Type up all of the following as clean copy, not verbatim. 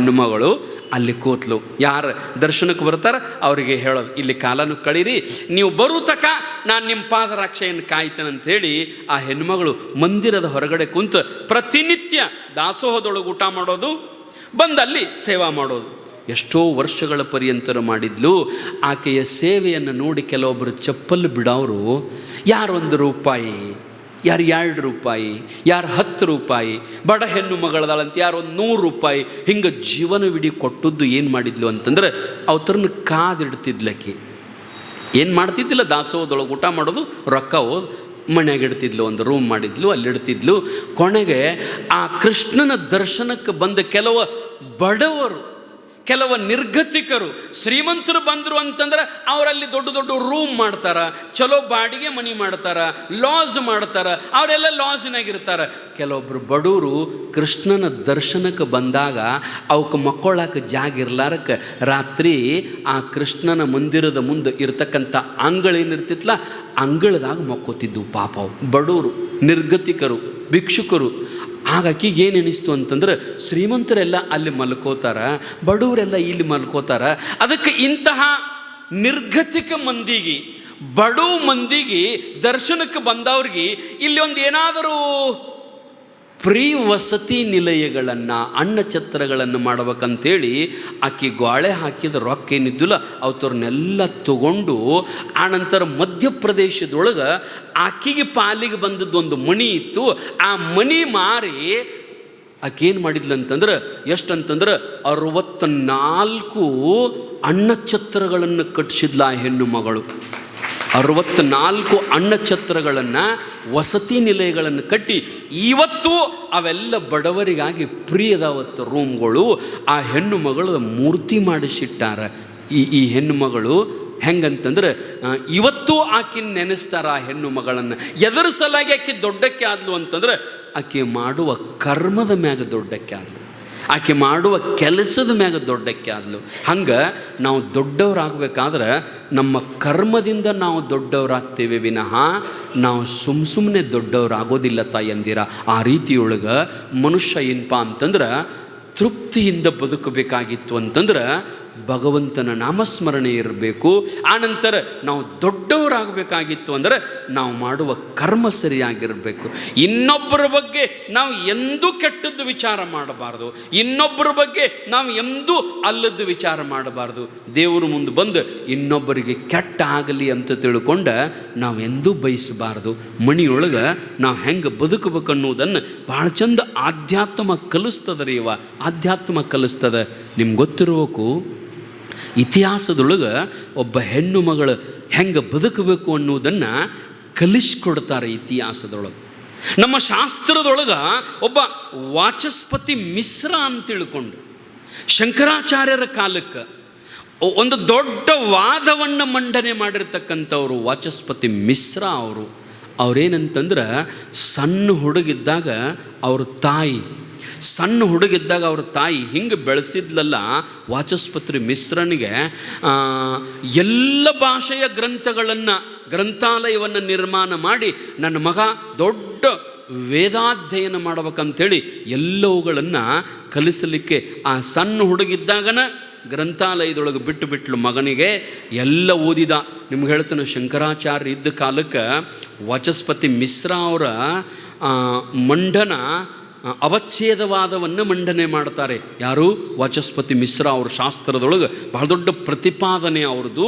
ಹೆಣ್ಣು ಮಗಳು ಅಲ್ಲಿ ಕೂತ್ಲು. ಯಾರು ದರ್ಶನಕ್ಕೆ ಬರ್ತಾರೆ ಅವರಿಗೆ ಹೇಳೋದು, ಇಲ್ಲಿ ಕಾಲನು ಕಳೀರಿ, ನೀವು ಬರೋ ತಕ ನಾನು ನಿಮ್ಮ ಪಾದರಕ್ಷೆಯನ್ನು ಕಾಯ್ತೇನೆ ಅಂಥೇಳಿ ಆ ಹೆಣ್ಮಗಳು ಮಂದಿರದ ಹೊರಗಡೆ ಕುಂತು ಪ್ರತಿನಿತ್ಯ ದಾಸೋಹದೊಳಗೆ ಊಟ ಮಾಡೋದು, ಬಂದಲ್ಲಿ ಸೇವಾ ಮಾಡೋದು. ಎಷ್ಟೋ ವರ್ಷಗಳ ಪರ್ಯಂತರ ಮಾಡಿದ್ಲು. ಆಕೆಯ ಸೇವೆಯನ್ನು ನೋಡಿ ಕೆಲವೊಬ್ಬರು ಚಪ್ಪಲು ಬಿಡೋರು, ಯಾರು ₹1, ಯಾರು ₹2, ಯಾರು ₹10, ಬಡ ಹೆಣ್ಣು ಮಗಳದಾಳಂತ ಯಾರು ₹100, ಹಿಂಗೆ ಜೀವನವಿಡೀ ಕೊಟ್ಟದ್ದು ಏನು ಮಾಡಿದ್ಲು ಅಂತಂದ್ರೆ ಅವ್ರನ್ನ ಕಾದಿಡ್ತಿದ್ಲಕ್ಕಿ. ಏನು ಮಾಡ್ತಿದ್ದಿಲ್ಲ, ದಾಸೋಹದೊಳಗೆ ಊಟ ಮಾಡೋದು, ರೊಕ್ಕ ಹೋದ್ ಮನೆಯಾಗ ಇಡ್ತಿದ್ಲು, ಒಂದು ರೂಮ್ ಮಾಡಿದ್ಲು, ಅಲ್ಲಿ ಇಡ್ತಿದ್ಲು. ಕೊನೆಗೆ ಆ ಕೃಷ್ಣನ ದರ್ಶನಕ್ಕೆ ಬಂದ ಕೆಲವು ಬಡವರು, ಕೆಲವು ನಿರ್ಗತಿಕರು, ಶ್ರೀಮಂತರು ಬಂದರು ಅಂತಂದ್ರೆ ಅವರಲ್ಲಿ ದೊಡ್ಡ ದೊಡ್ಡ ರೂಮ್ ಮಾಡ್ತಾರೆ, ಚಲೋ ಬಾಡಿಗೆ ಮನೆ ಮಾಡ್ತಾರೆ, ಲಾಜ್ ಮಾಡ್ತಾರೆ, ಅವರೆಲ್ಲ ಲಾಜಿನಾಗಿರ್ತಾರೆ. ಕೆಲವೊಬ್ಬರು ಬಡವರು ಕೃಷ್ಣನ ದರ್ಶನಕ್ಕೆ ಬಂದಾಗ ಅವಕ್ಕೆ ಮಕ್ಕೊಳ್ಳೋಕೆ ಜಾಗ ಇರ್ಲಾರಕ್ಕೆ ರಾತ್ರಿ ಆ ಕೃಷ್ಣನ ಮಂದಿರದ ಮುಂದೆ ಇರ್ತಕ್ಕಂಥ ಅಂಗಳೇನಿರ್ತಿತ್ತಲ್ಲ ಅಂಗಳದಾಗ ಮಕ್ಕೋತಿದ್ದು. ಪಾಪ ಬಡವರು, ನಿರ್ಗತಿಕರು, ಭಿಕ್ಷುಕರು. ಆಗ ಆಕಿಗೆ ಏನು ಅನಿಸ್ತು ಅಂತಂದ್ರೆ ಶ್ರೀಮಂತರೆಲ್ಲ ಅಲ್ಲಿ ಮಲ್ಕೋತಾರ, ಬಡವರೆಲ್ಲ ಇಲ್ಲಿ ಮಲ್ಕೋತಾರ. ಅದಕ್ಕೆ ಇಂತಹ ನಿರ್ಗತಿಕ ಮಂದಿಗೆ, ಬಡವ ಮಂದಿಗೆ, ದರ್ಶನಕ್ಕೆ ಬಂದವ್ರಿಗೆ ಇಲ್ಲಿ ಒಂದು ಏನಾದರೂ ಪ್ರೀ ವಸತಿ ನಿಲಯಗಳನ್ನು, ಅನ್ನ ಛತ್ರಗಳನ್ನು ಮಾಡ್ಬೇಕಂತೇಳಿ ಆಕೆ ಗೋಳೆ ಹಾಕಿದ ರೊಕ್ಕ ಏನಿದ್ದಿಲ್ಲ ಅವ್ರನ್ನೆಲ್ಲ ತಗೊಂಡು ಆನಂತರ ಮಧ್ಯಪ್ರದೇಶದೊಳಗೆ ಆಕೆಗೆ ಪಾಲಿಗೆ ಬಂದದ್ದು ಒಂದು ಮಣಿ ಇತ್ತು. ಆ ಮಣಿ ಮಾರಿ ಆಕೇನು ಮಾಡಿದ್ಲಂತಂದ್ರೆ ಎಷ್ಟಂತಂದ್ರೆ 64 ಅನ್ನ ಛತ್ರಗಳನ್ನು ಕಟ್ಟಿಸಿದ್ಲ ಆ ಹೆಣ್ಣು ಮಗಳು. 64 ಅನ್ನ ಛತ್ರಗಳನ್ನು, ವಸತಿ ನಿಲಯಗಳನ್ನು ಕಟ್ಟಿ ಇವತ್ತು ಅವೆಲ್ಲ ಬಡವರಿಗಾಗಿ ಪ್ರಿಯದವತ್ತು ರೂಮ್ಗಳು. ಆ ಹೆಣ್ಣು ಮಗಳ ಮೂರ್ತಿ ಮಾಡಿಸಿಟ್ಟಾರ. ಈ ಹೆಣ್ಣು ಮಗಳು ಹೆಂಗಂತಂದ್ರೆ ಇವತ್ತು ಆಕಿನ ನೆನೆಸ್ತಾರ. ಆ ಹೆಣ್ಣು ಮಗಳನ್ನು ಎದರ ಸಲಾಗಿ ಆಕೆ ದೊಡ್ಡಕ್ಕೆ ಆದ್ಲು ಅಂತಂದ್ರೆ ಆಕೆ ಮಾಡುವ ಕರ್ಮದ ಮ್ಯಾಗ ದೊಡ್ಡಕ್ಕೆ ಆದ್ಲು, ಆಕೆ ಮಾಡುವ ಕೆಲಸದ ಮ್ಯಾಗ ದೊಡ್ಡಕ್ಕೆ ಆದ್ಲು. ಹಂಗೆ ನಾವು ದೊಡ್ಡವರಾಗಬೇಕಾದ್ರೆ ನಮ್ಮ ಕರ್ಮದಿಂದ ನಾವು ದೊಡ್ಡವರಾಗ್ತೇವೆ ವಿನಃ ನಾವು ಸುಮ್ಮನೆ ದೊಡ್ಡವರಾಗೋದಿಲ್ಲ ತಾಯಂದಿರ. ಆ ರೀತಿಯೊಳಗೆ ಮನುಷ್ಯ ಏನಪ್ಪ ಅಂತಂದ್ರೆ ತೃಪ್ತಿಯಿಂದ ಬದುಕಬೇಕಾಗಿತ್ತು ಅಂತಂದ್ರೆ ಭಗವಂತನ ನಾಮಸ್ಮರಣೆ ಇರಬೇಕು. ಆನಂತರ ನಾವು ದೊಡ್ಡವರಾಗಬೇಕಾಗಿತ್ತು ಅಂದರೆ ನಾವು ಮಾಡುವ ಕರ್ಮ ಸರಿಯಾಗಿರಬೇಕು. ಇನ್ನೊಬ್ಬರ ಬಗ್ಗೆ ನಾವು ಎಂದೂ ಕೆಟ್ಟದ್ದು ವಿಚಾರ ಮಾಡಬಾರ್ದು, ಇನ್ನೊಬ್ಬರ ಬಗ್ಗೆ ನಾವು ಎಂದೂ ಅಲ್ಲದ್ದು ವಿಚಾರ ಮಾಡಬಾರ್ದು. ದೇವರು ಮುಂದೆ ಬಂದು ಇನ್ನೊಬ್ಬರಿಗೆ ಕೆಟ್ಟ ಆಗಲಿ ಅಂತ ತಿಳ್ಕೊಂಡು ನಾವು ಎಂದೂ ಬಯಸಬಾರ್ದು. ಮನೆಯೊಳಗೆ ನಾವು ಹೆಂಗೆ ಬದುಕಬೇಕು ಅನ್ನೋದನ್ನು ಭಾಳ ಚಂದ ಆಧ್ಯಾತ್ಮ ಕಲಿಸ್ತದ ರೀ. ಆಧ್ಯಾತ್ಮ ಕಲಿಸ್ತದ. ನಿಮ್ಗೆ ಗೊತ್ತಿರಬೇಕು, ಇತಿಹಾಸದೊಳಗೆ ಒಬ್ಬ ಹೆಣ್ಣು ಮಗಳು ಹೆಂಗೆ ಬದುಕಬೇಕು ಅನ್ನೋದನ್ನು ಕಲಿಸ್ಕೊಡ್ತಾರೆ ಇತಿಹಾಸದೊಳಗೆ. ನಮ್ಮ ಶಾಸ್ತ್ರದೊಳಗೆ ಒಬ್ಬ ವಾಚಸ್ಪತಿ ಮಿಶ್ರ ಅಂತ ತಿಳ್ಕೊಂಡು ಶಂಕರಾಚಾರ್ಯರ ಕಾಲಕ್ಕೆ ಒಂದು ದೊಡ್ಡ ವಾದವನ್ನು ಮಂಡನೆ ಮಾಡಿರ್ತಕ್ಕಂಥವ್ರು ವಾಚಸ್ಪತಿ ಮಿಶ್ರ. ಅವ್ರೇನಂತಂದ್ರೆ ಸಣ್ಣ ಹುಡುಗಿದ್ದಾಗ ಅವ್ರ ತಾಯಿ ಹಿಂಗೆ ಬೆಳೆಸಿದ್ಲಲ್ಲ ವಾಚಸ್ಪತಿ ಮಿಶ್ರನಿಗೆ ಎಲ್ಲ ಭಾಷೆಯ ಗ್ರಂಥಾಲಯವನ್ನು ನಿರ್ಮಾಣ ಮಾಡಿ ನನ್ನ ಮಗ ದೊಡ್ಡ ವೇದಾಧ್ಯಯನ ಮಾಡ್ಬೇಕಂಥೇಳಿ ಎಲ್ಲವುಗಳನ್ನು ಕಲಿಸಲಿಕ್ಕೆ ಆ ಸಣ್ಣ ಹುಡುಗಿದ್ದಾಗನ ಗ್ರಂಥಾಲಯದೊಳಗೆ ಬಿಟ್ಟುಬಿಟ್ಲು ಮಗನಿಗೆ. ಎಲ್ಲ ಓದಿದ. ನಿಮ್ಗೆ ಹೇಳ್ತಾನೆ, ಶಂಕರಾಚಾರ್ಯ ಇದ್ದ ಕಾಲಕ್ಕೆ ವಾಚಸ್ಪತಿ ಮಿಶ್ರ ಅವರ ಅವಚ್ಛೇದವಾದವನ್ನು ಮಂಡನೆ ಮಾಡ್ತಾರೆ. ಯಾರು? ವಾಚಸ್ಪತಿ ಮಿಶ್ರ. ಅವ್ರ ಶಾಸ್ತ್ರದೊಳಗೆ ಬಹಳ ದೊಡ್ಡ ಪ್ರತಿಪಾದನೆ ಅವ್ರದ್ದು.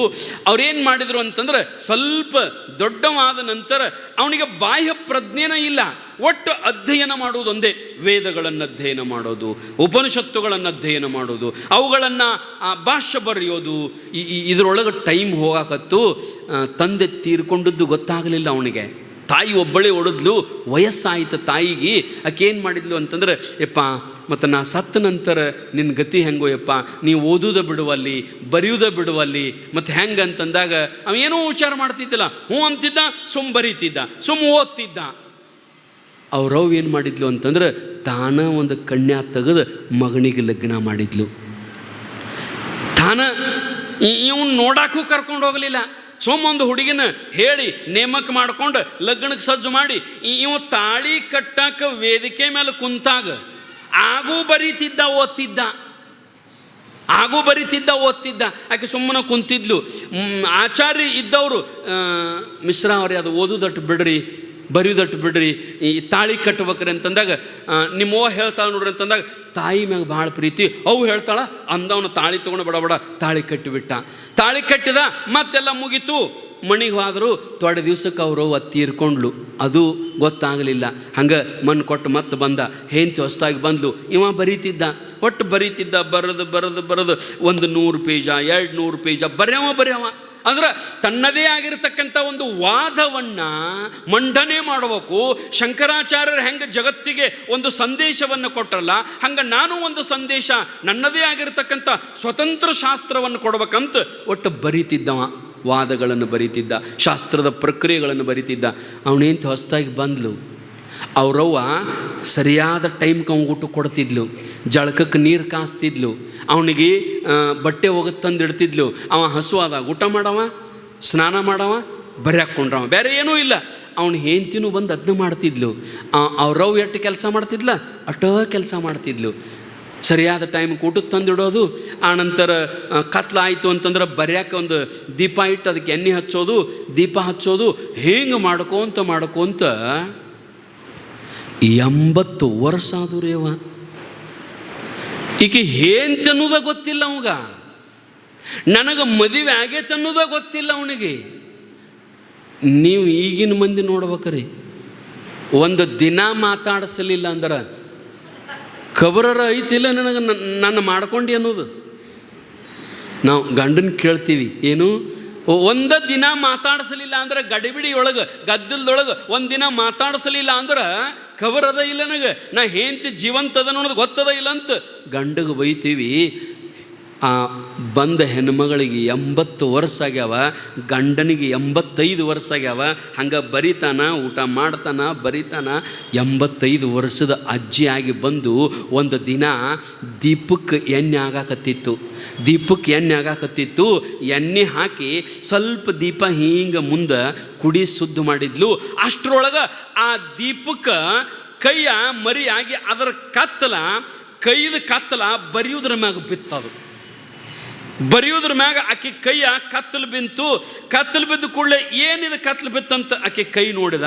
ಅವ್ರೇನು ಮಾಡಿದರು ಅಂತಂದ್ರೆ ಸ್ವಲ್ಪ ದೊಡ್ಡವಾದ ನಂತರ ಅವನಿಗೆ ಬಾಹ್ಯ ಪ್ರಜ್ಞೆನೇ ಇಲ್ಲ, ಒಟ್ಟು ಅಧ್ಯಯನ ಮಾಡುವುದು ಒಂದೇ. ವೇದಗಳನ್ನು ಅಧ್ಯಯನ ಮಾಡೋದು, ಉಪನಿಷತ್ತುಗಳನ್ನು ಅಧ್ಯಯನ ಮಾಡೋದು, ಅವುಗಳನ್ನು ಭಾಷ್ಯ ಬರೆಯೋದು. ಇದರೊಳಗೆ ಟೈಮ್ ಹೋಗಾಕತ್ತು. ತಂದೆ ತೀರ್ಕೊಂಡದ್ದು ಗೊತ್ತಾಗಲಿಲ್ಲ ಅವನಿಗೆ. ತಾಯಿ ಒಬ್ಬಳೇ ಓಡಿದ್ಲು. ವಯಸ್ಸಾಯಿತು ತಾಯಿಗೆ. ಆಕೆ ಏನು ಮಾಡಿದ್ಲು ಅಂತಂದ್ರೆ, ಯಪ್ಪ ಮತ್ತು ನಾ ಸತ್ತ ನಂತರ ನಿನ್ನ ಗತಿ ಹೆಂಗೋ ಯಪ್ಪ, ನೀವು ಓದೋದ ಬಿಡುವಲ್ಲಿ, ಬರೆಯೋದ ಬಿಡುವಲ್ಲಿ, ಮತ್ತು ಹೆಂಗೆ ಅಂತಂದಾಗ ಅವೇನೋ ವಿಚಾರ ಮಾಡ್ತಿದ್ದಿಲ್ಲ. ಹ್ಞೂ ಅಂತಿದ್ದ, ಸುಮ್ಮ ಬರೀತಿದ್ದ, ಸುಮ್ಮ ಓದ್ತಿದ್ದ. ಅವ್ರವ್ ಏನು ಮಾಡಿದ್ಲು ಅಂತಂದ್ರೆ ತಾನ ಒಂದು ಕನ್ಯಾ ತೆಗೆದು ಮಗನಿಗೆ ಲಗ್ನ ಮಾಡಿದ್ಲು. ತಾನ ಇವನು ನೋಡಕ್ಕೂ ಕರ್ಕೊಂಡು ಹೋಗಲಿಲ್ಲ. ಒಂದು ಹುಡುಗಿನ ಹೇಳಿ ನೇಮಕ ಮಾಡ್ಕೊಂಡು ಲಗ್ನಕ್ಕೆ ಸಜ್ಜು ಮಾಡಿ ಇವ ತಾಳಿ ಕಟ್ಟಾಕ ವೇದಿಕೆ ಮೇಲೆ ಕುಂತಾಗ ಆಗೂ ಬರೀತಿದ್ದ, ಓದ್ತಿದ್ದ. ಹಾಗೂ ಬರಿತಿದ್ದ, ಓದ್ತಿದ್ದ. ಆಕೆ ಸುಮ್ಮನೆ ಕುಂತಿದ್ಲು. ಆಚಾರ್ಯ ಇದ್ದವರು, ಮಿಶ್ರಾ ಅವ್ರಿ ಅದು ಓದೋದಟ್ಟು ಬಿಡ್ರಿ, ಬರೆಯೋದಟ್ಟು ಬಿಡ್ರಿ, ಈ ತಾಳಿ ಕಟ್ಬೇಕ್ರಿ ಅಂತಂದಾಗ ನಿಮ್ಮವ್ವ ಹೇಳ್ತಾಳೆ ನೋಡ್ರಿ ಅಂತಂದಾಗ ತಾಯಿ ಮ್ಯಾಗ ಭಾಳ ಪ್ರೀತಿ. ಅವು ಹೇಳ್ತಾಳ ಅಂದವನು ತಾಳಿ ತೊಗೊಂಡು ಬಡ ತಾಳಿ ಕಟ್ಟಿಬಿಟ್ಟ. ತಾಳಿ ಕಟ್ಟಿದ, ಮತ್ತೆಲ್ಲ ಮುಗೀತು. ಮಣಿಗೆ ಹೋದ್ರು. ತೊಡೆ ದಿವ್ಸಕ್ಕೆ ಅವರು ತೀರ್ಕೊಂಡ್ಲು. ಅದು ಗೊತ್ತಾಗಲಿಲ್ಲ. ಹಂಗೆ ಮಣ್ಣು ಕೊಟ್ಟು ಮತ್ತೆ ಬಂದ. ಹೆಂಡತಿ ಹೊಸದಾಗಿ ಬಂದ್ಲು. ಇವ ಬರೀತಿದ್ದ, ಒಟ್ಟು ಬರೀತಿದ್ದ. ಬರೆದು 100 ಪೇಜ 200 ಪೇಜ ಬರ್ಯಾವ. ಅಂದ್ರೆ ತನ್ನದೇ ಆಗಿರತಕ್ಕಂಥ ಒಂದು ವಾದವನ್ನು ಮಂಡನೆ ಮಾಡಬೇಕು. ಶಂಕರಾಚಾರ್ಯರು ಹೆಂಗೆ ಜಗತ್ತಿಗೆ ಒಂದು ಸಂದೇಶವನ್ನು ಕೊಟ್ಟರಲ್ಲ, ಹಂಗೆ ನಾನು ಒಂದು ಸಂದೇಶ, ನನ್ನದೇ ಆಗಿರತಕ್ಕಂಥ ಸ್ವತಂತ್ರ ಶಾಸ್ತ್ರವನ್ನು ಕೊಡ್ಬೇಕಂತ ಒಟ್ಟು ಬರೀತಿದ್ದವ. ವಾದಗಳನ್ನು ಬರೀತಿದ್ದ, ಶಾಸ್ತ್ರದ ಪ್ರಕ್ರಿಯೆಗಳನ್ನು ಬರೀತಿದ್ದ. ಅವನೇಂತ ಹೊಸದಾಗಿ ಬಂದ್ಲು. ಅವರವ್ವ ಸರಿಯಾದ ಟೈಮ್ಗೆ ಅವ್ನಿಗೆ ಊಟ ಕೊಡ್ತಿದ್ಲು, ಜಳಕಕ್ಕೆ ನೀರು ಕಾಸ್ತಿದ್ಲು, ಅವನಿಗೆ ಬಟ್ಟೆ ಹೋಗೋದು ತಂದಿಡ್ತಿದ್ಲು. ಅವ ಹಸುವಾದಾಗ ಊಟ ಮಾಡವ, ಸ್ನಾನ ಮಾಡವ, ಬರೆಯಾಕೊಂಡ್ರವ, ಬೇರೆ ಏನೂ ಇಲ್ಲ. ಅವನು ಹೆಂಡ್ತಿನೂ ಬಂದು ಅದನ್ನ ಮಾಡ್ತಿದ್ಲು. ಅವ್ರವ್ವ ಎಷ್ಟು ಕೆಲಸ ಮಾಡ್ತಿದ್ಲ ಅಷ್ಟೋ ಕೆಲಸ ಮಾಡ್ತಿದ್ಲು. ಸರಿಯಾದ ಟೈಮ್ಗೆ ಊಟಕ್ಕೆ ತಂದಿಡೋದು. ಆನಂತರ ಕತ್ಲಾಯಿತು ಅಂತಂದ್ರೆ ಬರೆಯೋಕೆ ಒಂದು ದೀಪ ಇಟ್ಟು ಅದಕ್ಕೆ ಎಣ್ಣೆ ಹಚ್ಚೋದು, ದೀಪ ಹಚ್ಚೋದು, ಹಿಂಗೆ ಮಾಡ್ಕೋತ 80 ವರ್ಷ ಆದರೂ ರೇವ. ಈಕೆ ಹೇಂತ ಅನ್ನೋದ ಗೊತ್ತಿಲ್ಲ ಅವಾಗ. ನನಗೆ ಮದುವೆ ಆಗೈತೆ ಅನ್ನೋದ ಗೊತ್ತಿಲ್ಲ ಅವನಿಗೆ. ನೀವು ಈಗಿನ ಮಂದಿ ನೋಡ್ಬೇಕ್ರಿ, ಒಂದು ದಿನ ಮಾತಾಡಿಸಲಿಲ್ಲ ಅಂದ್ರೆ ಖಬರರ ಐತಿಲ್ಲ ನನಗೆ ನನ್ನ ಮಾಡ್ಕೊಂಡು ಅನ್ನೋದು. ನಾವು ಗಂಡನ ಕೇಳ್ತೀವಿ, ಏನು ಒಂದ ದಿನ ಮಾತಾಡಿಸಲಿಲ್ಲ ಅಂದ್ರೆ ಗಡಿಬಿಡಿ ಒಳಗೆ ಗದ್ದಲದೊಳಗೆ ಒಂದಿನ ಮಾತಾಡಿಸಲಿಲ್ಲ ಅಂದ್ರೆ ಖಬರ್ ಅದ ಇಲ್ಲ ನನಗೆ, ನಾ ಹೆಂಡತಿ ಜೀವಂತದ ಅನ್ನೋದು ಗೊತ್ತದ ಇಲ್ಲ ಅಂತ ಗಂಡಗೆ ಬೈತೀವಿ. ಆ ಬಂದ ಹೆಣ್ಮಗಳಿಗೆ 80 ವರ್ಷ ಆಗ್ಯಾವ, ಗಂಡನಿಗೆ 85 ವರ್ಷ ಆಗ್ಯಾವ. ಹಂಗೆ ಬರಿತಾನ, ಊಟ ಮಾಡ್ತಾನ, ಬರಿತಾನ. 85 ವರ್ಷದ ಅಜ್ಜಿಯಾಗಿ ಬಂದು ಒಂದು ದಿನ ದೀಪಕ್ಕೆ ಎಣ್ಣೆ ಆಗಾಕತ್ತಿತ್ತು. ಎಣ್ಣೆ ಹಾಕಿ ಸ್ವಲ್ಪ ದೀಪ ಹಿಂಗೆ ಮುಂದೆ ಕುಡಿ ಶುದ್ಧ ಮಾಡಿದ್ಲು. ಅಷ್ಟರೊಳಗೆ ಆ ದೀಪಕ್ಕೆ ಕೈಯ ಮರಿಯಾಗಿ ಅದರ ಕೈದ ಕತ್ತಲ ಬರೆಯುವುದ್ರ ಮ್ಯಾಗ ಬಿತ್ತದು. ಬರೆಯೋದ್ರ ಮ್ಯಾಗ ಆಕೆ ಕೈಯ ಕತ್ತಲು ಬಿದ್ದು ಕೂಡಲೇ ಏನಿದೆ ಕತ್ತಲು ಬಿತ್ತಂತ ಆಕೆ ಕೈ ನೋಡಿದ.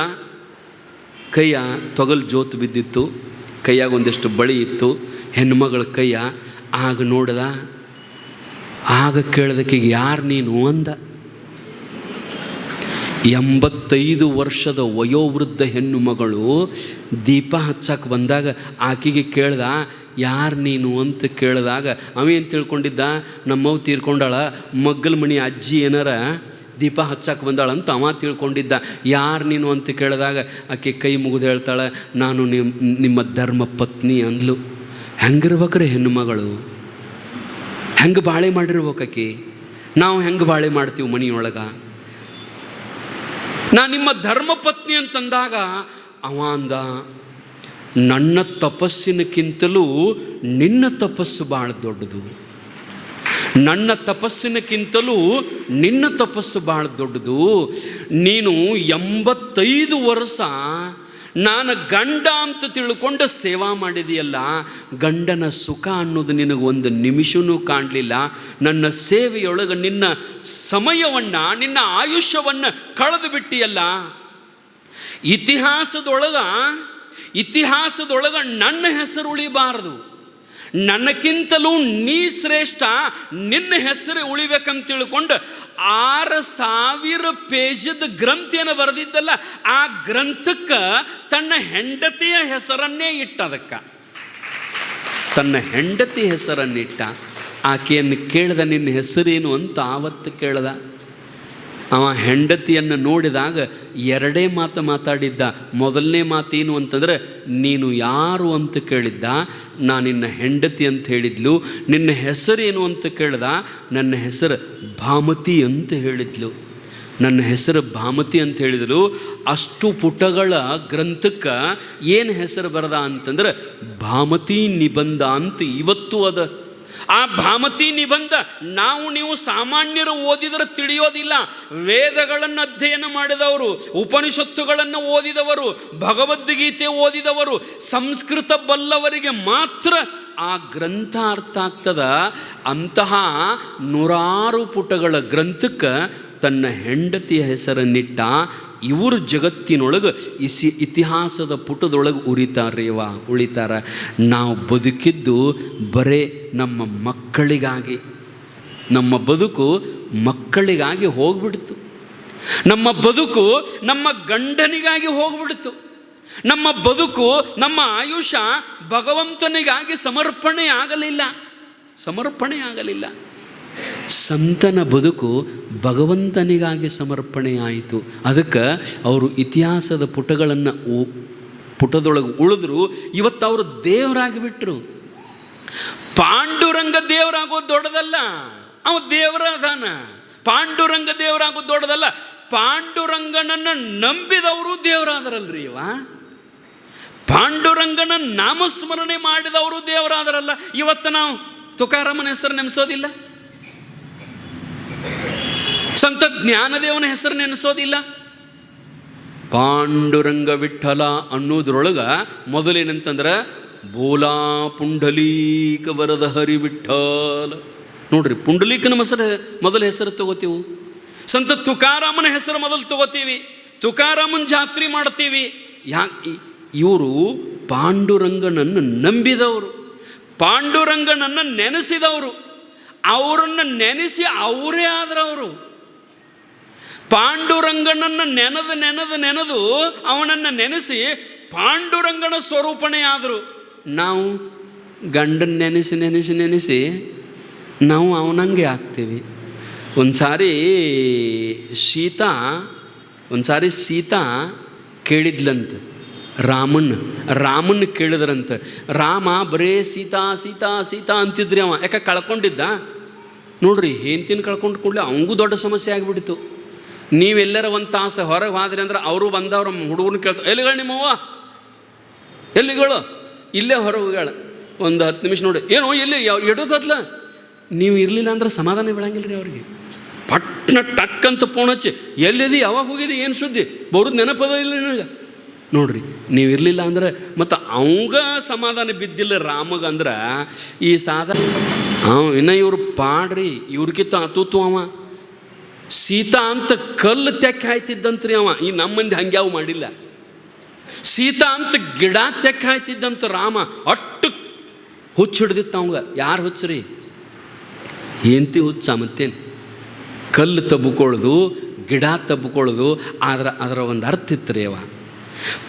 ಕೈಯ ತೊಗಲು ಜೋತು ಬಿದ್ದಿತ್ತು, ಕೈಯಾಗ ಒಂದಿಷ್ಟು ಬಳಿ ಇತ್ತು, ಹೆಣ್ಮಗಳ ಕೈಯ. ಆಗ ನೋಡಿದ, ಆಗ ಕೇಳಿದಕ್ಕೆ ಯಾರು ನೀನು ಅಂದ. 85 ವರ್ಷದ ವಯೋವೃದ್ಧ ಹೆಣ್ಣು ಮಗಳು ದೀಪ ಹಚ್ಚಕ್ಕೆ ಬಂದಾಗ ಆಕೆಗೆ ಕೇಳ್ದ, ಯಾರು ನೀನು ಅಂತ ಕೇಳಿದಾಗ ಅವೇನು ತಿಳ್ಕೊಂಡಿದ್ದ, ನಮ್ಮವು ತೀರ್ಕೊಂಡಾಳ, ಮಗ್ಗಲ ಮಣಿ ಅಜ್ಜಿ ಏನಾರ ದೀಪ ಹಚ್ಚಕ್ಕೆ ಬಂದಾಳಂತ ಅವ ತಿಳ್ಕೊಂಡಿದ್ದ. ಯಾರು ನೀನು ಅಂತ ಕೇಳಿದಾಗ ಆಕೆ ಕೈ ಮುಗಿದು ಹೇಳ್ತಾಳೆ, ನಾನು ನಿಮ್ಮ ಧರ್ಮ ಪತ್ನಿ ಅಂದ್ಲು. ಹೆಂಗಿರ್ಬೇಕ್ರಿ ಹೆಣ್ಣು ಮಗಳು, ಹೆಂಗೆ ಬಾಳೆ ಮಾಡಿರ್ಬೇಕು ಆಕೆ. ನಾವು ಹೆಂಗೆ ಬಾಳೆ ಮಾಡ್ತೀವಿ ಮನೆಯೊಳಗೆ. ನಾ ನಿಮ್ಮ ಧರ್ಮಪತ್ನಿ ಅಂತಂದಾಗ ಅವ ಅಂದ, ನನ್ನ ತಪಸ್ಸಿನಕ್ಕಿಂತಲೂ ನಿನ್ನ ತಪಸ್ಸು ಭಾಳ ದೊಡ್ಡದು. ನನ್ನ ತಪಸ್ಸಿನಕ್ಕಿಂತಲೂ ನಿನ್ನ ತಪಸ್ಸು ಭಾಳ ದೊಡ್ಡದು. ನೀನು 85 ವರ್ಷ ನಾನು ಗಂಡ ಅಂತ ತಿಳ್ಕೊಂಡು ಸೇವಾ ಮಾಡಿದೆಯಲ್ಲ, ಗಂಡನ ಸುಖ ಅನ್ನೋದು ನಿನಗೆ ಒಂದು ನಿಮಿಷವೂ ಕಾಣಲಿಲ್ಲ. ನನ್ನ ಸೇವೆಯೊಳಗೆ ನಿನ್ನ ಸಮಯವನ್ನು, ನಿನ್ನ ಆಯುಷ್ಯವನ್ನು ಕಳೆದು ಬಿಟ್ಟಿಯಲ್ಲ. ಇತಿಹಾಸದೊಳಗೆ ನನ್ನ ಹೆಸರು ಉಳಿಬಾರದು. ನನಗಿಂತಲೂ ನೀ ಶ್ರೇಷ್ಠ, ನಿನ್ನ ಹೆಸರು ಉಳಿಬೇಕಂತ ತಿಳ್ಕೊಂಡು 6000 ಪೇಜದ ಗ್ರಂಥಿಯನ್ನು ಬರೆದಿದ್ದಲ್ಲ, ಆ ಗ್ರಂಥಕ್ಕೆ ತನ್ನ ಹೆಂಡತಿಯ ಹೆಸರನ್ನೇ ಇಟ್ಟದಕ್ಕೆ, ತನ್ನ ಹೆಂಡತಿ ಹೆಸರನ್ನಿಟ್ಟ. ಆಕೆಯನ್ನು ಕೇಳ್ದ, ನಿನ್ನ ಹೆಸರೇನು ಅಂತ ಆವತ್ತು ಕೇಳ್ದ. ಅವ ಹೆಂಡತಿಯನ್ನು ನೋಡಿದಾಗ 2 ಮಾತು ಮಾತಾಡಿದ್ದ. ಮೊದಲನೇ ಮಾತೇನು ಅಂತಂದರೆ, ನೀನು ಯಾರು ಅಂತ ಕೇಳಿದ್ದ, ನಾನು ನಿನ್ನ ಹೆಂಡತಿ ಅಂತ ಹೇಳಿದ್ಲು. ನಿನ್ನ ಹೆಸರೇನು ಅಂತ ಕೇಳ್ದ, ನನ್ನ ಹೆಸರು ಭಾಮತಿ ಅಂತ ಹೇಳಿದ್ಲು. ನನ್ನ ಹೆಸರು ಭಾಮತಿ ಅಂತ ಹೇಳಿದ್ರು. ಅಷ್ಟು ಪುಟಗಳ ಗ್ರಂಥಕ್ಕೆ ಏನು ಹೆಸರು ಬರದ ಅಂತಂದ್ರೆ ಭಾಮತಿ ನಿಬಂಧ ಅಂತ ಇವತ್ತು ಅದ. ಆ ಭಾಮತಿ ನಿಬಂಧ ನಾವು ನೀವು ಸಾಮಾನ್ಯರು ಓದಿದರೆ ತಿಳಿಯೋದಿಲ್ಲ. ವೇದಗಳನ್ನು ಅಧ್ಯಯನ ಮಾಡಿದವರು, ಉಪನಿಷತ್ತುಗಳನ್ನು ಓದಿದವರು, ಭಗವದ್ಗೀತೆ ಓದಿದವರು, ಸಂಸ್ಕೃತ ಬಲ್ಲವರಿಗೆ ಮಾತ್ರ ಆ ಗ್ರಂಥ ಅರ್ಥ ಆಗ್ತದ. ಅಂತಹ 100 ಪುಟಗಳ ಗ್ರಂಥಕ್ಕೆ ತನ್ನ ಹೆಂಡತಿಯ ಹೆಸರನ್ನಿಟ್ಟ. ಇವರು ಜಗತ್ತಿನೊಳಗೆ ಇತಿಹಾಸದ ಪುಟದೊಳಗೆ ಉಳಿತಾರ. ನಾವು ಬದುಕಿದ್ದು ಬರೇ ನಮ್ಮ ಮಕ್ಕಳಿಗಾಗಿ. ನಮ್ಮ ಬದುಕು ಮಕ್ಕಳಿಗಾಗಿ ಹೋಗ್ಬಿಡ್ತು. ನಮ್ಮ ಬದುಕು ನಮ್ಮ ಗಂಡನಿಗಾಗಿ ಹೋಗ್ಬಿಡ್ತು. ನಮ್ಮ ಬದುಕು, ನಮ್ಮ ಆಯುಷ್ಯ ಭಗವಂತನಿಗಾಗಿ ಸಮರ್ಪಣೆ ಆಗಲಿಲ್ಲ. ಸಂತನ ಬದುಕು ಭಗವಂತನಿಗಾಗಿ ಸಮರ್ಪಣೆಯಾಯಿತು. ಅದಕ್ಕೆ ಅವರು ಇತಿಹಾಸದ ಪುಟದೊಳಗೆ ಉಳಿದ್ರು. ಇವತ್ತು ಅವರು ದೇವರಾಗಿ ಬಿಟ್ಟರು. ಪಾಂಡುರಂಗ ದೇವರಾಗೋದು ದೊಡ್ಡದಲ್ಲ, ಅವ ದೇವರ ಅದಾನ. ಪಾಂಡುರಂಗ ದೇವರಾಗೋದು ದೊಡ್ಡದಲ್ಲ, ಪಾಂಡುರಂಗನನ್ನು ನಂಬಿದವರು ದೇವರಾದರಲ್ರಿ. ಪಾಂಡುರಂಗನ ನಾಮಸ್ಮರಣೆ ಮಾಡಿದವರು ದೇವರಾದರಲ್ಲ. ಇವತ್ತು ನಾವು ತುಕಾರಾಮನ ಹೆಸರು ನೆನೆಸೋದಿಲ್ಲ, ಸಂತ ಜ್ಞಾನದೇವನ ಹೆಸರು ನೆನೆಸೋದಿಲ್ಲ. ಪಾಂಡುರಂಗ ವಿಠಲ ಅನ್ನೋದ್ರೊಳಗೆ ಮೊದಲೇನಂತಂದ್ರೆ ಬೋಲಾ ಪುಂಡಲೀಕ ವರದ ಹರಿ ವಿಠಲ. ನೋಡ್ರಿ, ಪುಂಡಲೀಕನ ಮೊದಲ ಹೆಸರು ತಗೋತೀವಿ. ಸಂತ ತುಕಾರಾಮನ ಹೆಸರು ಮೊದಲು ತಗೋತೀವಿ. ತುಕಾರಾಮನ ಜಾತ್ರೆ ಮಾಡ್ತೀವಿ. ಇವರು ಪಾಂಡುರಂಗನನ್ನು ನಂಬಿದವರು, ಪಾಂಡುರಂಗನನ್ನು ನೆನೆಸಿದವರು. ಅವರನ್ನು ನೆನೆಸಿ ಅವರೇ ಆದರವರು. ಪಾಂಡುರಂಗನನ್ನು ನೆನೆದು ಅವನನ್ನು ನೆನೆಸಿ ಪಾಂಡುರಂಗನ ಸ್ವರೂಪಣೆ ಆದರು. ನಾವು ಗಂಡನ ನೆನೆಸಿ ನಾವು ಅವನಂಗೆ ಆಗ್ತೀವಿ. ಒಂದು ಸಾರಿ ಸೀತಾ ಕೇಳಿದ್ಲಂತ ರಾಮನ್ನ ಕೇಳಿದ್ರಂತ. ರಾಮ ಬರೇ ಸೀತಾ ಸೀತಾ ಸೀತಾ ಅಂತಿದ್ರಿ. ಅವ ಯಾಕೆ ಕಳ್ಕೊಂಡಿದ್ದ ನೋಡ್ರಿ. ಹೆಂಡ್ತಿನ ಕಳ್ಕೊಂಡು ಕೂಡಲೇ ಅವಂಗೂ ದೊಡ್ಡ ಸಮಸ್ಯೆ ಆಗಿಬಿಡ್ತು. ನೀವೆಲ್ಲರ ಒಂದು ತಾಸು ಹೊರಗೆ ಹೋದ್ರಿ ಅಂದ್ರೆ ಅವರು ಬಂದವ್ರ ಹುಡುಗನ ಕೇಳ್ತಾರೆ, ಎಲ್ಲಿಗಳು ನಿಮ್ಮವ್ವ, ಎಲ್ಲಿಗಳು? ಇಲ್ಲೇ ಹೊರಗೆ ಹೋಗ್ಯಾಳ. ಒಂದು 10 ನಿಮಿಷ ನೋಡಿ, ಏನೋ ಎಲ್ಲಿ ಎಡೋದತ್ಲ. ನೀವು ಇರಲಿಲ್ಲ ಅಂದ್ರೆ ಸಮಾಧಾನ ಬೀಳಂಗಿಲ್ಲ ರೀ ಅವ್ರಿಗೆ. ಪಟ್ನ ಟಕ್ಕಂತ ಫೋನ್ ಹಚ್ಚಿ, ಎಲ್ಲಿದಿ, ಯಾವಾಗ ಹೋಗಿದಿ, ಏನು ಸುದ್ದಿ, ಬರೋದು ನೆನಪದ ಇಲ್ಲ ನನಗೆ. ನೋಡ್ರಿ, ನೀವು ಇರಲಿಲ್ಲ ಅಂದ್ರೆ ಮತ್ತು ಅವಂಗ ಸಮಾಧಾನ ಬಿದ್ದಿಲ್ಲ ರಾಮಗಂದ್ರೆ ಈ ಸಾಧಾರಣ ಇನ್ನು ಇವ್ರು ಪಾಡ್ರಿ. ಇವ್ರಿಗಿಂತ ಅತೂತು ಅವ ಸೀತಾ ಅಂತ ಕಲ್ಲು ತೆಕ್ಕ ಹಾಯ್ತಿದ್ದಂತ್ರಿ ಅವ. ಈ ನಮ್ಮ ಮಂದಿ ಹಂಗೆ ಅವು ಮಾಡಿಲ್ಲ. ಸೀತಾ ಅಂತ ಗಿಡ ತೆಕ್ಕ ಹಾಯ್ತಿದ್ದಂತ ರಾಮ. ಅಷ್ಟು ಹುಚ್ಚು ಹಿಡ್ದಿತ್ತು ಅವಂಗ. ಯಾರು ಹುಚ್ಚರಿ? ಹೆಂಡತಿ ಹುಚ್ಚ. ಮತ್ತೇನು? ಕಲ್ಲು ತಬ್ಕೊಳ್ಳೋದು, ಗಿಡ ತಬ್ಕೊಳ್ಳೋದು. ಅದರ ಒಂದು ಅರ್ಥ ಇತ್ತು ರೀ ಅವ.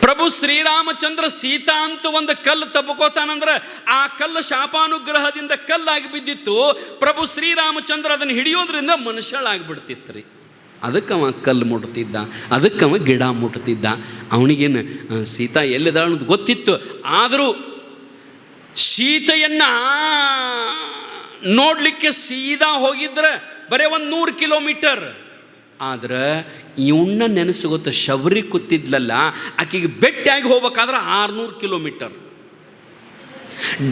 ಪ್ರಭು ಶ್ರೀರಾಮಚಂದ್ರ ಸೀತಾ ಅಂತ ಒಂದು ಕಲ್ಲು ತಬ್ಕೋತಾನಂದ್ರೆ ಆ ಕಲ್ಲು ಶಾಪಾನುಗ್ರಹದಿಂದ ಕಲ್ಲಾಗಿ ಬಿದ್ದಿತ್ತು. ಪ್ರಭು ಶ್ರೀರಾಮಚಂದ್ರ ಅದನ್ನು ಹಿಡಿಯೋದ್ರಿಂದ ಮನುಷ್ಯಳಾಗಿಬಿಡ್ತಿತ್ತು ರೀ. ಅದಕ್ಕವ ಕಲ್ಲು ಮುಟ್ತಿದ್ದ, ಅದಕ್ಕವ ಗಿಡ ಮುಟ್ತಿದ್ದ. ಅವನಿಗೇನು ಸೀತಾ ಎಲ್ಲಿದ್ದಾಳ ಅನ್ನೋದು ಗೊತ್ತಿತ್ತು. ಆದರೂ ಸೀತೆಯನ್ನು ನೋಡಲಿಕ್ಕೆ ಸೀದಾ ಹೋಗಿದ್ರೆ ಬರೀ 100 ಕಿಲೋಮೀಟರ್. ಆದ್ರೆ ಇವನ್ನ ನೆನೆಸಿ ಗೊತ್ತ, ಶಬರಿ ಕೂತಿದ್ಲಲ್ಲ, ಆಕೆಗೆ ಬೆಟ್ಟಾಗಿ ಹೋಗ್ಬೇಕಾದ್ರೆ 600 ಕಿಲೋಮೀಟರ್.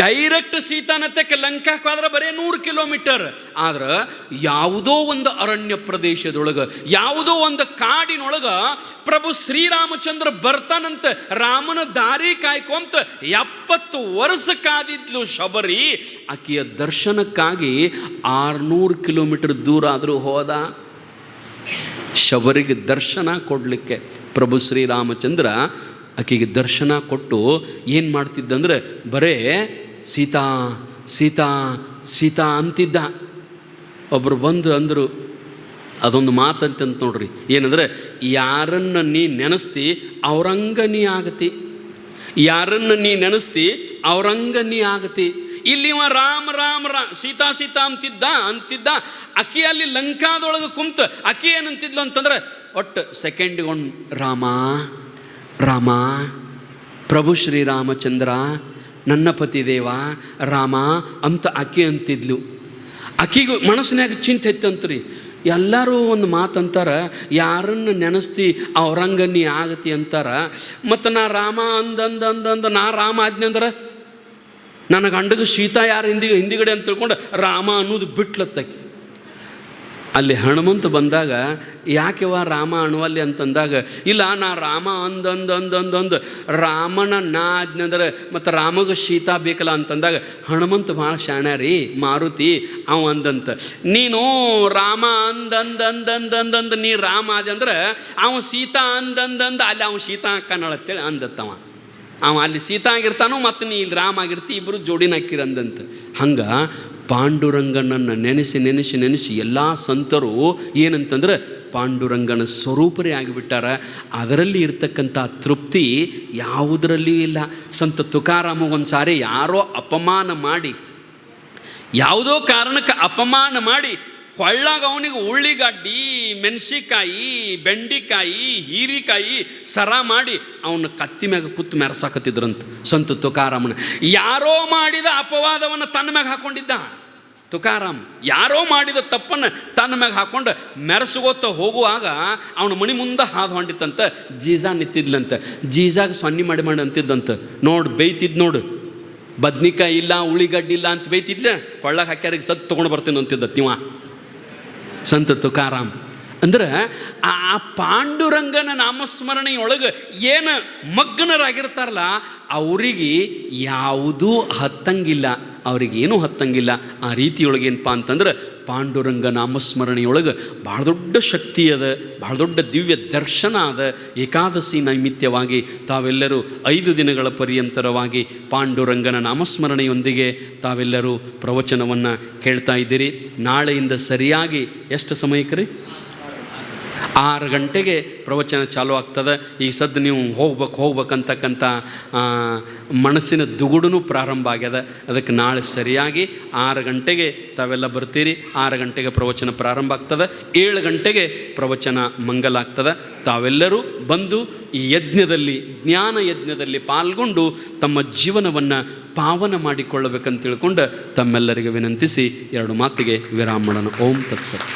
ಡೈರೆಕ್ಟ್ ಸೀತಾನತ್ತಕ್ಕೆ ಲಂಕಾಕ್ಕೆ ಹೋದ್ರೆ ಬರೀ 100 ಕಿಲೋಮೀಟರ್. ಆದ್ರೆ ಯಾವುದೋ ಒಂದು ಅರಣ್ಯ ಪ್ರದೇಶದೊಳಗೆ, ಯಾವುದೋ ಒಂದು ಕಾಡಿನೊಳಗೆ ಪ್ರಭು ಶ್ರೀರಾಮಚಂದ್ರ ಬರ್ತಾನಂತ ರಾಮನ ದಾರಿ ಕಾಯ್ಕೊಂತ 70 ವರ್ಷ ಕಾದಿದ್ಲು ಶಬರಿ. ಆಕೆಯ ದರ್ಶನಕ್ಕಾಗಿ 600 ಕಿಲೋಮೀಟರ್ ದೂರ ಆದರೂ ಹೋದ. ಶಬರಿಗೆ ದರ್ಶನ ಕೊಡಲಿಕ್ಕೆ ಪ್ರಭು ಶ್ರೀರಾಮಚಂದ್ರ ಆಕೆಗೆ ದರ್ಶನ ಕೊಟ್ಟು ಏನು ಮಾಡ್ತಿದ್ದಂದ್ರೆ ಬರೇ ಸೀತಾ ಸೀತಾ ಸೀತಾ ಅಂತಿದ್ದ. ಒಬ್ಬರು ಬಂದು ಅಂದರು, ಅದೊಂದು ಮಾತಂತಂತ ನೋಡ್ರಿ, ಏನಂದರೆ ಯಾರನ್ನು ನೀ ನೆನೆಸ್ತಿ ಅವ್ರಂಗ ನೀ ಆಗತಿ, ಯಾರನ್ನು ನೀ ನೆನೆಸ್ತಿ ಅವ್ರಂಗ ನೀ ಆಗತಿ. ಇಲ್ಲಿವ ರಾಮ ರಾಮ ಸೀತಾ ಸೀತಾ ಅಂತಿದ್ದ. ಅಕ್ಕಿ ಅಲ್ಲಿ ಲಂಕಾದೊಳಗೆ ಕುಂತ ಅಕ್ಕಿ ಏನಂತಿದ್ಲು ಅಂತಂದ್ರೆ ಒಟ್ಟು ಸೆಕೆಂಡಿಗೊಂಡು ರಾಮ ರಾಮ, ಪ್ರಭು ಶ್ರೀರಾಮಚಂದ್ರ ನನ್ನ ಪತಿದೇವ ರಾಮ ಅಂತ ಅಕ್ಕಿ ಅಂತಿದ್ಲು. ಅಕ್ಕಿಗೂ ಮನಸ್ಸಿನಾಗ ಚಿಂತೆ ಇತ್ತಂತ್ರಿ. ಎಲ್ಲರೂ ಒಂದು ಮಾತಂತಾರೆ, ಯಾರನ್ನು ನೆನೆಸ್ತಿ ಅವ್ರಂಗ ನೀ ಆಗತಿ ಅಂತಾರೆ. ಮತ್ತು ನಾ ರಾಮ ಅಂದಂದ ನಾ ರಾಮ ಆದ್ನಿ ಅಂದ್ರೆ ನನ್ನ ಗಂಡಗೆ ಸೀತಾ ಯಾರು ಹಿಂದಿಗಡೆ ಅಂತ ತಿಳ್ಕೊಂಡು ರಾಮ ಅನ್ನೋದು ಬಿಟ್ಲತ್ತಕ್ಕೆ. ಅಲ್ಲಿ ಹನುಮಂತ ಬಂದಾಗ ಯಾಕೆವ ರಾಮ ಅಣುವಲ್ಲಿ ಅಂತಂದಾಗ, ಇಲ್ಲ ನಾ ರಾಮ ಅಂದಂದು ರಾಮನ ನಾ ಆದ್ನಂದ್ರೆ ಮತ್ತು ರಾಮಗೆ ಸೀತಾ ಬೇಕಲ್ಲ ಅಂತಂದಾಗ ಹನುಮಂತ ಭಾಳ ಶಾಣ್ಯ ರೀ ಮಾರುತಿ ಅವ ಅಂದಂತ, ನೀನು ರಾಮ ಅಂದಂದು ನೀ ರಾಮ ಆದ ಅಂದ್ರೆ ಅವ ಸೀತಾ ಅಂದಂದು ಅಲ್ಲಿ ಅವ ಸೀತಾ ಅಕ್ಕನಳತ್ತೇಳಿ ಅಂದತ್ತವ. ಅವ ಅಲ್ಲಿ ಸೀತಾ ಆಗಿರ್ತಾನೋ ಮತ್ತು ನೀ ಇಲ್ಲಿ ರಾಮ ಆಗಿರ್ತಿ, ಇಬ್ಬರು ಜೋಡಿನ ಹಾಕಿರಂದಂತ. ಹಂಗೆ ಪಾಂಡುರಂಗನನ್ನು ನೆನೆಸಿ ಎಲ್ಲ ಸಂತರು ಏನಂತಂದ್ರೆ ಪಾಂಡುರಂಗನ ಸ್ವರೂಪರೇ ಆಗಿಬಿಟ್ಟಾರ. ಅದರಲ್ಲಿ ಇರ್ತಕ್ಕಂಥ ತೃಪ್ತಿ ಯಾವುದರಲ್ಲಿಯೂ ಇಲ್ಲ. ಸಂತ ತುಕಾರಾಮ ಒಂದು ಸಾರಿ ಯಾರೋ ಅಪಮಾನ ಮಾಡಿ, ಯಾವುದೋ ಕಾರಣಕ್ಕೆ ಅಪಮಾನ ಮಾಡಿ ಕೊಳ್ಳಾಗ ಅವನಿಗೆ ಉಳ್ಳಿಗಡ್ಡಿ, ಮೆಣಸಿಕಾಯಿ, ಬೆಂಡಿಕಾಯಿ, ಹೀರಿಕಾಯಿ ಸರ ಮಾಡಿ ಅವನ ಕತ್ತಿ ಮ್ಯಾಗ ಕುತ್ತು ಮೆರೆಸಾಕತ್ತಿದ್ರಂತ ಸಂತ ತುಕಾರಾಮನ. ಯಾರೋ ಮಾಡಿದ ಅಪವಾದವನ್ನು ತನ್ನ ಮ್ಯಾಗ ಹಾಕ್ಕೊಂಡಿದ್ದ ತುಕಾರಾಮ್. ಯಾರೋ ಮಾಡಿದ ತಪ್ಪನ್ನು ತನ್ನ ಮ್ಯಾಗ ಹಾಕ್ಕೊಂಡು ಮೆರೆಸ್ಕೋತ ಹೋಗುವಾಗ ಅವನ ಮನೆ ಮುಂದೆ ಹಾದು ಹೊಂಟಿತ್ತಂತ. ಜೀಜಾ ನಿಂತಿದ್ಲಂತ. ಜೀಜಾಗ ಸೊನ್ನೆ ಮಾಡಿ ಅಂತಿದ್ದಂತ. ನೋಡು ಬೈತಿದ್ ನೋಡು, ಬದ್ನಿಕಾಯಿ ಇಲ್ಲ ಉಳ್ಳಿಗಡ್ಡಿ ಇಲ್ಲ ಅಂತ ಬೈತಿದ್ಲ, ಕೊಳ್ಳಾಗ ಹಾಕ್ಯಾರಿಗೆ ಸತ್ತು ತೊಗೊಂಡು ಬರ್ತೀನಿ ಅಂತಿದ್ದ ತಿವ ಸಂತ ತುಕಾರಾಮ್. ಅಂದ್ರೆ ಆ ಪಾಂಡುರಂಗನ ನಾಮಸ್ಮರಣೆಯೊಳಗೆ ಏನು ಮಗ್ನರಾಗಿರ್ತಾರಲ್ಲ ಅವರಿಗೆ ಯಾವುದೂ ಹತ್ತಂಗಿಲ್ಲ, ಅವ್ರಿಗೇನೂ ಹತ್ತಂಗಿಲ್ಲ. ಆ ರೀತಿಯೊಳಗೆ ಏನಪ್ಪ ಅಂತಂದ್ರೆ ಪಾಂಡುರಂಗ ನಾಮಸ್ಮರಣೆಯೊಳಗೆ ಭಾಳ ದೊಡ್ಡ ಶಕ್ತಿ ಅದ, ಭಾಳ ದೊಡ್ಡ ದಿವ್ಯ ದರ್ಶನ ಅದ. ಏಕಾದಶಿ ನೈಮಿತ್ಯವಾಗಿ ತಾವೆಲ್ಲರೂ 5 ದಿನಗಳ ಪರ್ಯಂತರವಾಗಿ ಪಾಂಡುರಂಗನ ನಾಮಸ್ಮರಣೆಯೊಂದಿಗೆ ತಾವೆಲ್ಲರೂ ಪ್ರವಚನವನ್ನು ಕೇಳ್ತಾ ಇದ್ದೀರಿ. ನಾಳೆಯಿಂದ ಸರಿಯಾಗಿ ಎಷ್ಟು ಸಮಯಕ್ಕೆ ರೀ? 6 ಗಂಟೆಗೆ ಪ್ರವಚನ ಚಾಲೂ ಆಗ್ತದೆ. ಈಗ ಸದ್ದು ನೀವು ಹೋಗ್ಬೇಕಂತಕ್ಕಂಥ ಮನಸ್ಸಿನ ದುಗುಡೂ ಪ್ರಾರಂಭ ಆಗ್ಯದ. ಅದಕ್ಕೆ ನಾಳೆ ಸರಿಯಾಗಿ 6 ಗಂಟೆಗೆ ತಾವೆಲ್ಲ ಬರ್ತೀರಿ. 6 ಗಂಟೆಗೆ ಪ್ರವಚನ ಪ್ರಾರಂಭ ಆಗ್ತದೆ. 7 ಗಂಟೆಗೆ ಪ್ರವಚನ ಮಂಗಲ ಆಗ್ತದೆ. ತಾವೆಲ್ಲರೂ ಬಂದು ಈ ಯಜ್ಞದಲ್ಲಿ, ಜ್ಞಾನ ಯಜ್ಞದಲ್ಲಿ ಪಾಲ್ಗೊಂಡು ತಮ್ಮ ಜೀವನವನ್ನು ಪಾವನ ಮಾಡಿಕೊಳ್ಳಬೇಕಂತ ತಿಳ್ಕೊಂಡು ತಮ್ಮೆಲ್ಲರಿಗೆ ವಿನಂತಿಸಿ 2 ಮಾತಿಗೆ ವಿರಾಮ ಮಾಡೋಣ. ಓಂ ತತ್ಸತ್.